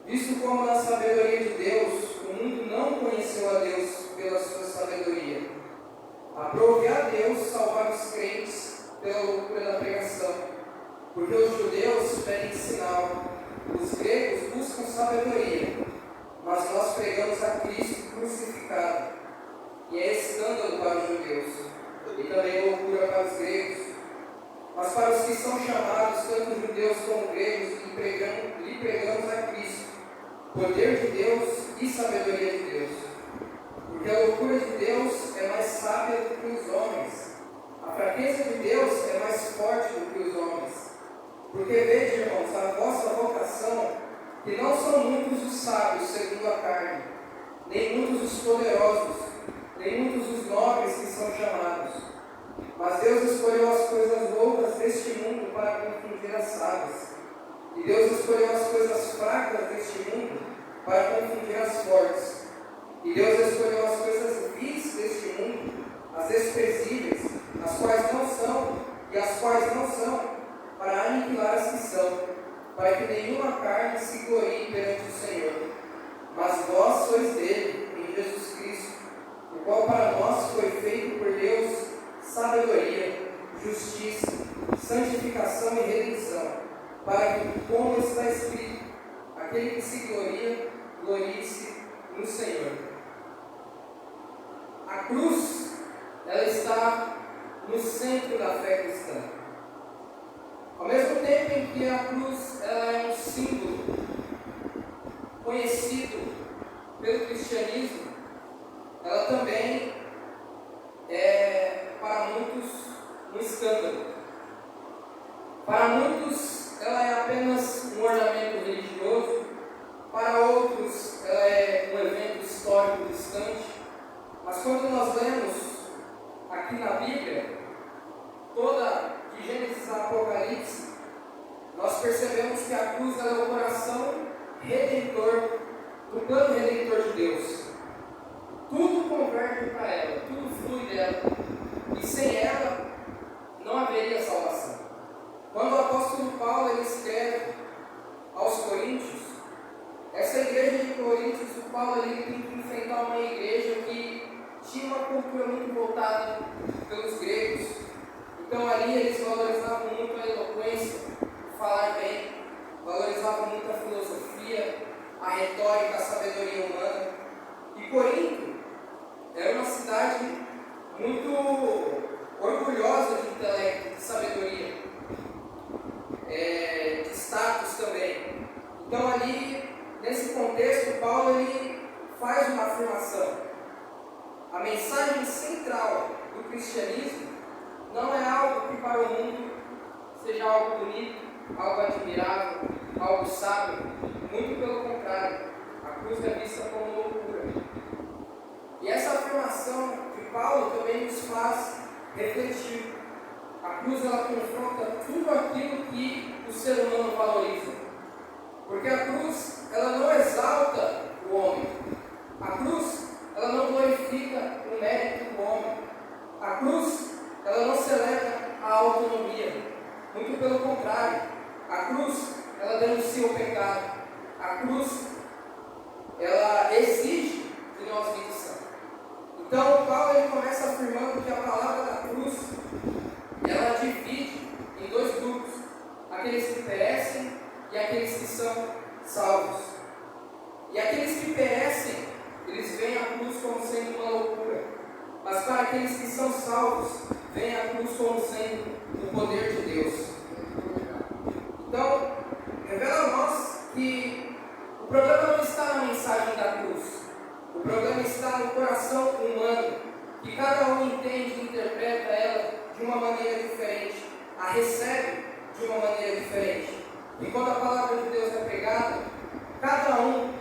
Visto como na sabedoria de Deus, o mundo não conheceu a Deus pela sua sabedoria. Aprove a Deus salvar os crentes pela loucura da pregação, porque os judeus pedem sinal, os gregos buscam sabedoria, mas nós pregamos a Cristo crucificado, e é escândalo para os judeus, e também loucura para os gregos. Mas para os que são chamados, tanto judeus como gregos, lhe pregamos a Cristo, poder de Deus e sabedoria de Deus. Porque a loucura de Deus é mais sábia do que os homens, a fraqueza de Deus é mais forte do que os homens. Porque vede, irmãos, a vossa vocação, que não são muitos os sábios segundo a carne, nem muitos os poderosos, nem muitos os nobres que são chamados. Mas Deus escolheu as coisas loucas deste mundo para confundir as sábias. E Deus escolheu as coisas fracas deste mundo para confundir as fortes. E Deus escolheu as coisas vis deste mundo, as desprezíveis, as quais não são, e as quais não são, para aniquilar as que são, para que nenhuma carne se glorie perante o Senhor. Mas vós sois dele, em Jesus Cristo, o qual para nós foi feito por Deus sabedoria, justiça, santificação e redenção, para que, como está escrito, aquele que se gloria, glorie-se no Senhor. A cruz, ela está no centro da fé cristã. Ao mesmo tempo em que a cruz ela é um símbolo conhecido pelo cristianismo, ela também é para muitos um escândalo. Para muitos ela é apenas um ornamento religioso, para outros ela é um evento histórico distante. Mas quando nós lemos aqui na Bíblia, toda de Gênesis a Apocalipse, nós percebemos que a cruz é o coração redentor do plano redentor de Deus. Tudo converge para ela, tudo flui dela, e sem ela não haveria salvação. Quando o apóstolo Paulo ele escreve aos Coríntios, essa igreja de Coríntios, o Paulo ele tem que enfrentar uma igreja que tinha uma cultura muito voltada pelos gregos. Então ali eles valorizavam muito a eloquência, o falar bem, valorizavam muito a filosofia, a retórica, a sabedoria humana. E Corinto era uma cidade muito orgulhosa de intelecto, de sabedoria, de status também. Então ali, nesse contexto, Paulo ele faz uma afirmação. A mensagem central do cristianismo não é algo que para o mundo seja algo bonito, algo admirável, algo sábio. Muito pelo contrário, a cruz é vista como loucura. E essa afirmação de Paulo também nos faz refletir. A cruz ela confronta tudo aquilo que o ser humano valoriza. Porque a cruz ela não exalta o homem. A cruz ela não glorifica o mérito do homem. A cruz ela não celebra a autonomia. Muito pelo contrário. A cruz ela denuncia o pecado. A cruz ela exige de nós rendição. Então Paulo ele começa afirmando que a palavra da cruz ela divide em dois grupos: aqueles que perecem e aqueles que são salvos. E aqueles que perecem, eles veem a cruz como sendo uma loucura, mas para aqueles que são salvos, veem a cruz como sendo o poder de Deus. Então, revela a nós que o problema não está na mensagem da cruz. O problema está no coração humano, que cada um entende e interpreta ela de uma maneira diferente, a recebe de uma maneira diferente. E quando a palavra de Deus é pregada, cada um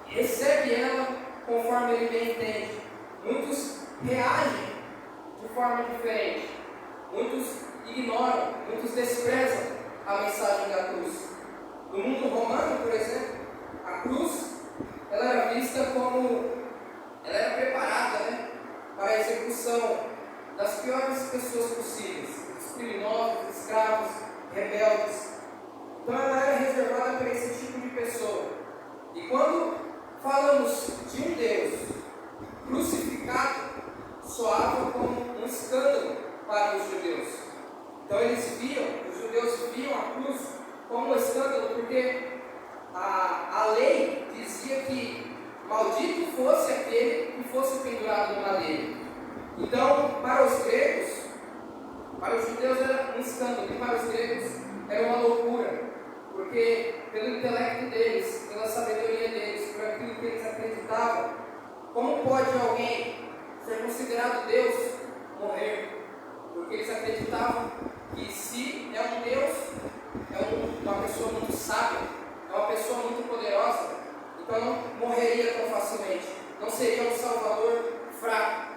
recebe ela conforme ele bem entende. Muitos reagem de forma diferente, muitos ignoram, muitos desprezam a mensagem da cruz. No mundo romano, por exemplo, a cruz ela era vista como, ela era preparada, para a execução das piores pessoas possíveis, os criminosos, escravos, rebeldes. Então ela era quando falamos de um Deus crucificado, soava como um escândalo para os judeus. Então os judeus viam a cruz como um escândalo, porque a lei dizia que maldito fosse aquele que fosse pendurado no madeiro. Então, para os gregos, para os judeus era um escândalo, e para os gregos era uma loucura, porque pelo intelecto deles, pela sabedoria deles, por aquilo que eles acreditavam, como pode alguém ser considerado Deus morrer? Porque eles acreditavam que se é um Deus, é uma pessoa muito sábia, é uma pessoa muito poderosa, então não morreria tão facilmente, não seria um Salvador fraco.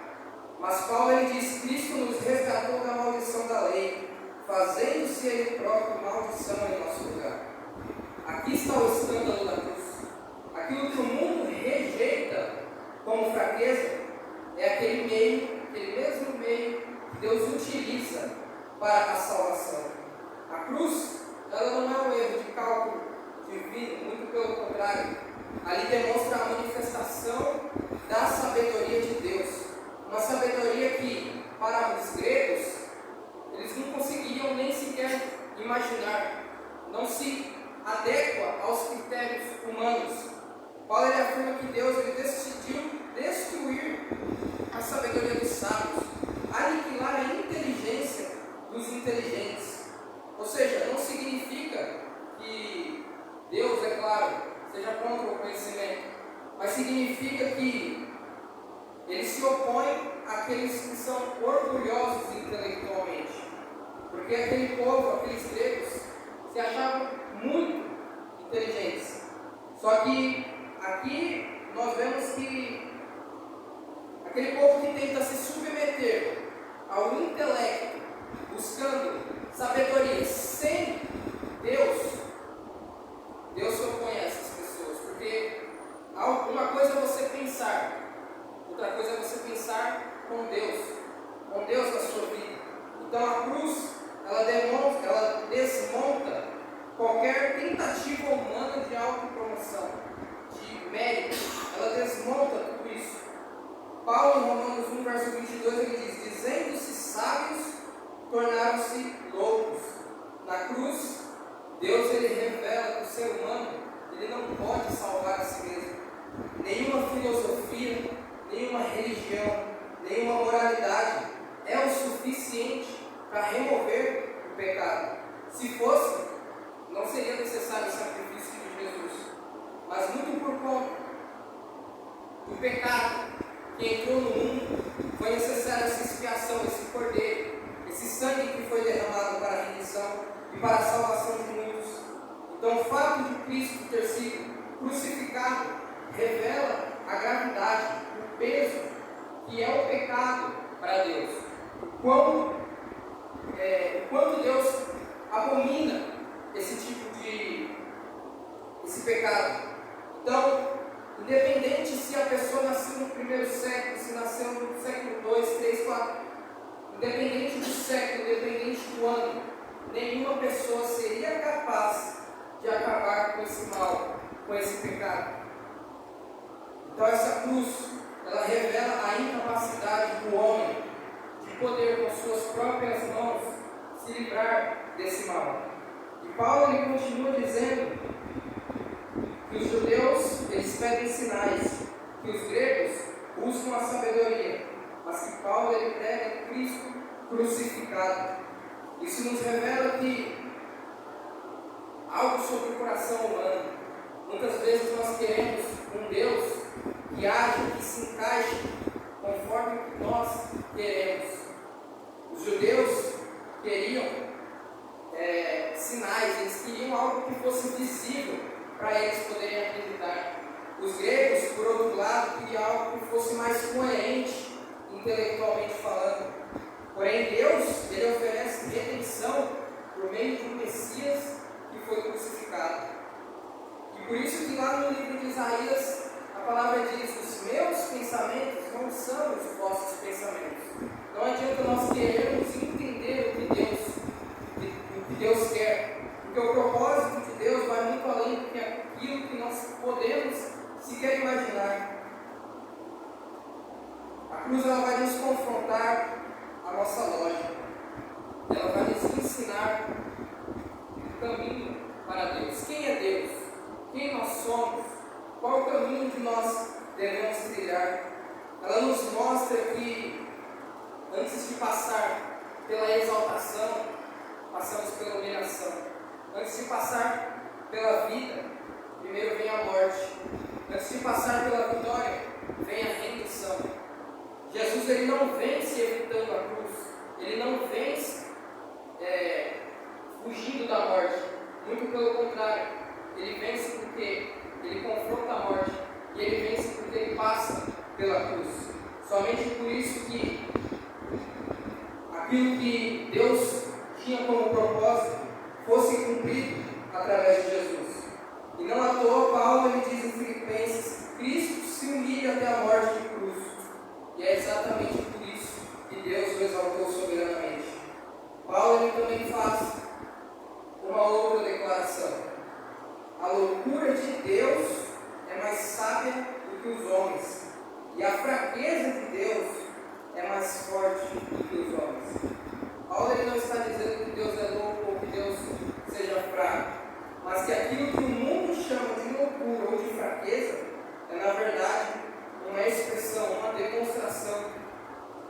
Mas Paulo ele diz: Cristo nos resgatou da maldição da lei, fazendo-se Ele próprio maldição em nosso lugar. Aqui está o escândalo da cruz. Aquilo que o mundo rejeita como fraqueza é aquele mesmo meio que Deus utiliza para a salvação. A cruz, ela não é um erro de cálculo divino, muito pelo contrário. Ali demonstra a manifestação da sabedoria de Deus. Uma sabedoria que, para os gregos, eles não conseguiam nem sequer imaginar, não se adequa aos critérios humanos. Paulo ele afirma que Deus ele decidiu destruir a sabedoria dos sábios, aniquilar a inteligência dos inteligentes. Ou seja, não significa que Deus, é claro, seja contra o conhecimento, mas significa que ele se opõe àqueles que são orgulhosos intelectualmente. Porque aquele povo, aqueles gregos, se achavam muito inteligentes. Só que aqui nós vemos que aquele povo que tenta se submeter ao intelecto, buscando sabedoria sem Deus, Deus se opõe a essas pessoas. Porque uma coisa é você pensar, outra coisa é você pensar com Deus na sua vida. Então a cruz, ela desmonta qualquer tentativa humana de autopromoção, de mérito. Ela desmonta tudo isso. Paulo, em Romanos 1, verso 22, ele diz: dizendo-se sábios, tornaram-se loucos. Na cruz, Deus ele revela que o ser humano ele não pode salvar a si mesmo. Nenhuma filosofia, nenhuma religião, nenhuma moralidade é o suficiente para remover o pecado. Se fosse, não seria necessário o sacrifício de Jesus. Mas muito por conta do pecado que entrou no mundo, foi necessária essa expiação, esse cordeiro, esse sangue que foi derramado para a remissão e para a salvação de muitos. Então o fato de Cristo ter sido crucificado revela a gravidade, o peso que é o pecado para Deus. Quando Deus abomina esse pecado. Então, independente se a pessoa nasceu no primeiro século, se nasceu no século 2, 3, 4, independente do século, independente do ano, nenhuma pessoa seria capaz de acabar com esse mal, com esse pecado. Então essa cruz, ela revela a incapacidade do homem de poder com suas próprias mãos se livrar desse mal. E Paulo ele continua dizendo que os judeus eles pedem sinais, que os gregos buscam a sabedoria, mas que Paulo ele prega Cristo crucificado. Isso nos revela que algo sobre o coração humano. Muitas vezes nós queremos um Deus que age, que se encaixe conforme o que nós queremos. Os judeus queriam sinais, eles queriam algo que fosse visível para eles poderem acreditar. Os gregos, por outro lado, queriam algo que fosse mais coerente, intelectualmente falando. Porém, Deus, ele oferece redenção por meio de um Messias que foi crucificado. E por isso que lá no livro de Isaías, a palavra diz: os meus pensamentos não são os vossos pensamentos. Não adianta nós querermos entender o que Deus quer, porque o propósito de Deus vai muito além do que aquilo que nós podemos cruz ela vai nos confrontar a nossa lógica. Ela vai nos ensinar o caminho para Deus. Quem é Deus? Quem nós somos? Qual o caminho que nós devemos trilhar? Ela nos mostra que antes de passar pela exaltação, passamos pela humilhação. Antes de passar pela vida, primeiro vem a morte. Antes de passar pela vitória, vem a rendição. Jesus ele não vence evitando a cruz. Ele não vence fugindo da morte. Muito pelo contrário. Ele vence porque ele confronta a morte. E ele vence porque ele passa pela cruz. Somente por isso que aquilo que Deus tinha como propósito fosse cumprido através de Jesus. E não à toa Paulo ele diz em Filipenses: Cristo se humilha até a morte de cruz. E é exatamente por isso que Deus o exaltou soberanamente. Paulo ele também faz uma outra declaração: a loucura de Deus é mais sábia do que os homens, e a fraqueza de Deus é mais forte do que os homens. Paulo ele não está dizendo que Deus é louco ou que Deus seja fraco, mas que aquilo que o mundo chama de loucura ou de fraqueza é na verdade uma expressão, uma demonstração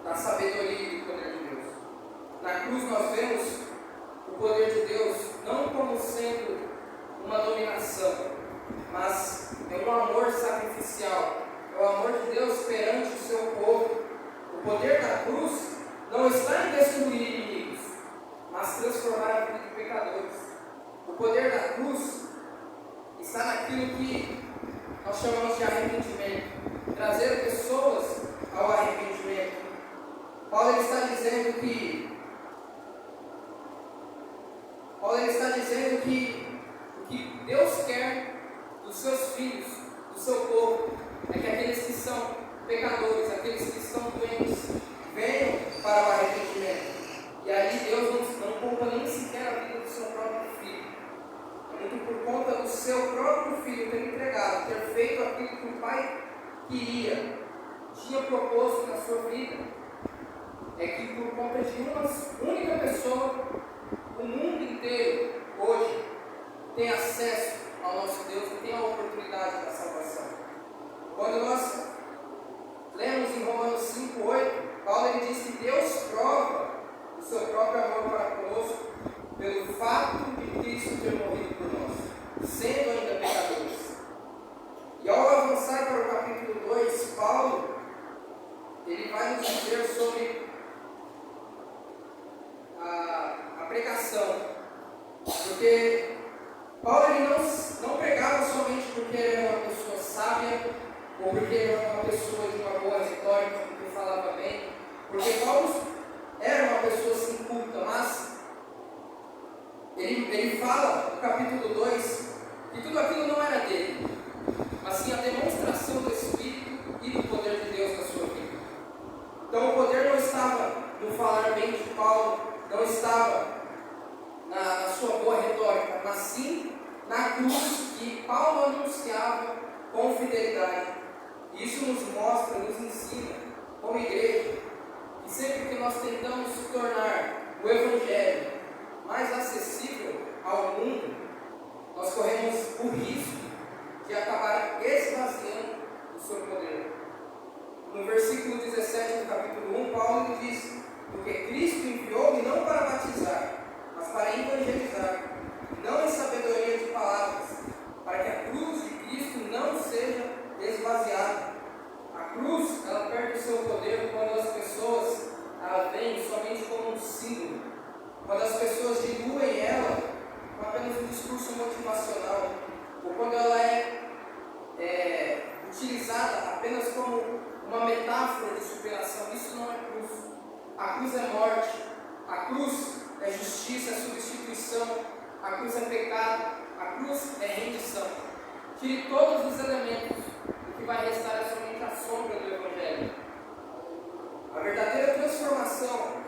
da sabedoria e do poder de Deus. Na cruz nós vemos o poder de Deus não como sendo uma dominação, mas é um amor sacrificial, é o amor de Deus perante o seu povo. O poder da cruz não está em destruir inimigos, mas transformar a vida de pecadores. O poder da cruz está naquilo que nós chamamos de arrependimento, trazer pessoas ao arrependimento. Paulo está dizendo que o que Deus quer dos seus filhos, do seu povo, é que aqueles que são pecadores, aqueles que estão doentes, venham para o arrependimento. E aí Deus não poupa nem sequer a vida do seu próprio filho. É muito por conta do seu próprio filho ter entregado, ter feito aquilo que o Pai queria, tinha proposto na sua vida. É que por conta de uma única pessoa, o mundo inteiro hoje tem acesso ao nosso Deus e tem a oportunidade da salvação. Quando nós lemos em Romanos 5:8, Paulo ele diz que Deus prova o seu próprio amor para conosco pelo fato de Cristo ter morrido por nós, sendo ainda pecadores. E ao avançar para o capítulo 2, Paulo ele vai nos dizer sobre a pregação, porque Paulo ele não pregava somente porque ele era uma pessoa sábia, ou porque ele era uma pessoa de uma boa retórica, porque falava bem, porque Paulo era uma pessoa assim culta, mas ele fala no capítulo 2 que tudo aquilo não era dele, mas sim a demonstração do Espírito e do poder de Deus na sua vida. Então o poder não estava no falar bem de Paulo, não estava na sua boa retórica, mas sim na cruz que Paulo anunciava com fidelidade. Isso nos mostra, nos ensina, como igreja, que sempre que nós tentamos tornar o Evangelho mais acessível ao mundo, nós corremos o risco de acabar esvaziando o seu poder. No versículo 17 do capítulo 1, Paulo diz: porque Cristo enviou-me não para batizar, mas para evangelizar, não em sabedoria de palavras, para que a cruz de Cristo não seja esvaziada. A cruz, ela perde o seu poder quando as pessoas a veem somente como um símbolo, quando as pessoas diluem ela com apenas um discurso motivacional, ou quando ela é utilizada apenas como uma metáfora de superação. Isso não é cruz. A cruz é morte, a cruz é justiça, é substituição, a cruz é pecado, a cruz é rendição. Tire todos os elementos, o que vai restar é somente a sombra do Evangelho. A verdadeira transformação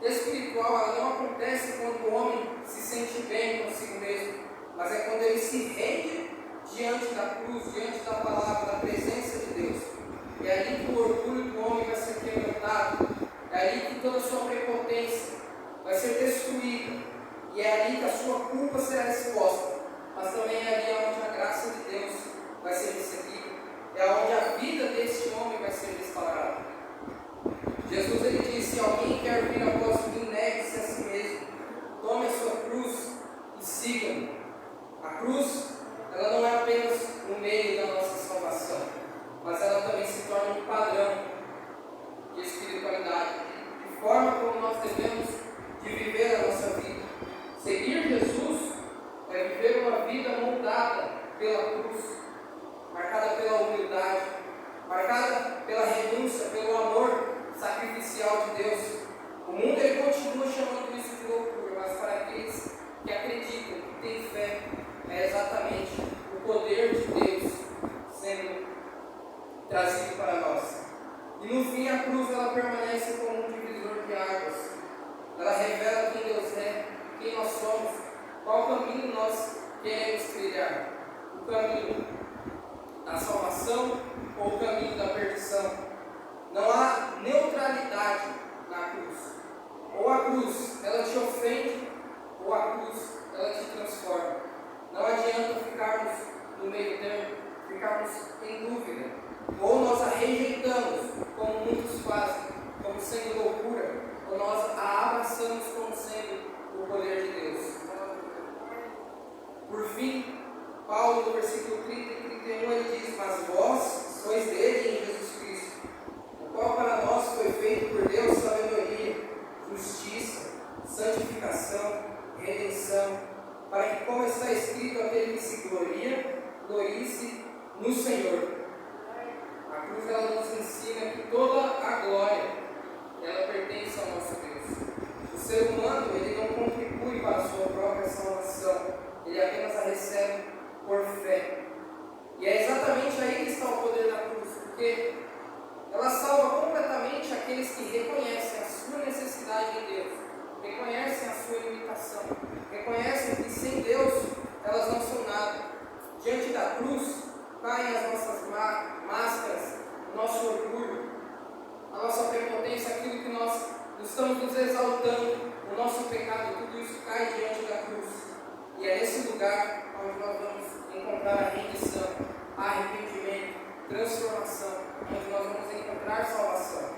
espiritual ela não acontece quando o homem se sente bem consigo mesmo, mas é quando ele se rende diante da cruz, diante da palavra, da presença de Deus. E é ali que o orgulho do homem vai ser cruz, ela não é apenas o meio da nossa salvação, mas ela também se torna um padrão de espiritualidade, de forma como nós devemos de viver a nossa vida. Seguir Jesus é viver uma vida moldada pela cruz, marcada pela humildade, marcada pela renúncia, pelo amor sacrificial de Deus. O mundo ele continua chamando isso de loucura, mas para aqueles que acreditam, que têm fé, é exatamente o poder de Deus sendo trazido para nós. E no fim a cruz ela permanece como um divisor de águas. Ela revela quem Deus é, quem nós somos, qual caminho nós queremos trilhar. O caminho da salvação ou o caminho da perdição. Não há neutralidade na cruz. Ou a cruz ela te ofende, ou a cruz ela te transforma. Não adianta ficarmos no meio termo, ficarmos em dúvida. Ou nós a rejeitamos, como muitos fazem, como sendo loucura, ou nós a abraçamos como sendo o poder de Deus. Por fim, Paulo, no versículo 30 e 31, ele diz: mas vós sois dele em Jesus Cristo, o qual para nós foi feito por Deus sabedoria, justiça, santificação, redenção, para que, como está escrito, aquele que se gloria, glorie-se no Senhor. A cruz ela nos ensina que toda a glória ela pertence ao nosso Deus. O ser humano ele não contribui para a sua própria salvação, ele apenas a recebe por fé. E é exatamente aí que está o poder da cruz, porque ela salva completamente aqueles que reconhecem a sua necessidade de Deus, reconhecem a sua limitação, reconhecem que sem Deus elas não são nada. Diante da cruz caem as nossas máscaras, o nosso orgulho, a nossa prepotência, aquilo que nós estamos nos exaltando, o nosso pecado, tudo isso cai diante da cruz. E é nesse lugar onde nós vamos encontrar a rendição, arrependimento, transformação, onde nós vamos encontrar salvação.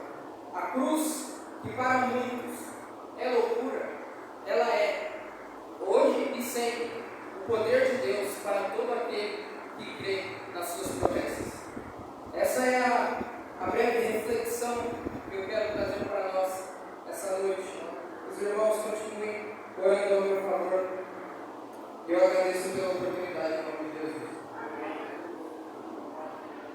A cruz, que para muitos é loucura, ela é, hoje e sempre, o poder de Deus para todo aquele que crê nas suas promessas. Essa é a breve reflexão que eu quero trazer para nós essa noite. Os irmãos continuem orando ao meu favor. Eu agradeço pela oportunidade em nome de Jesus.